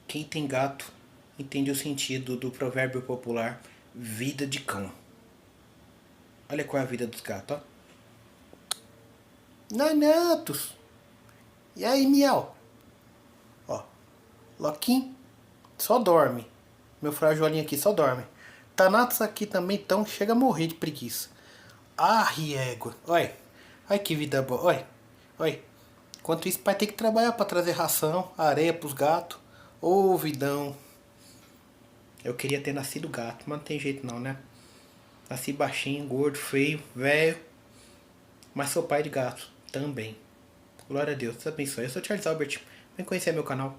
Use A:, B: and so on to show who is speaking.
A: Quem tem gato entende o sentido do provérbio popular vida de cão. Olha qual é a vida dos gatos, ó. Nanatos! E aí, miau? Ó, Loquinho só dorme. Meu frajolinho aqui só dorme. Thanatos aqui também tão chega a morrer de preguiça. Ah, riégua. Olha. Olha que vida boa. Olha. Olha. Enquanto isso, pai tem que trabalhar para trazer ração, areia pros gatos. Ô, vidão. Eu queria ter nascido gato, mas não tem jeito não, né? Nasci baixinho, gordo, feio, velho. Mas sou pai de gato também. Glória a Deus, Deus abençoe. Eu sou Charles Albert. Vem conhecer meu canal.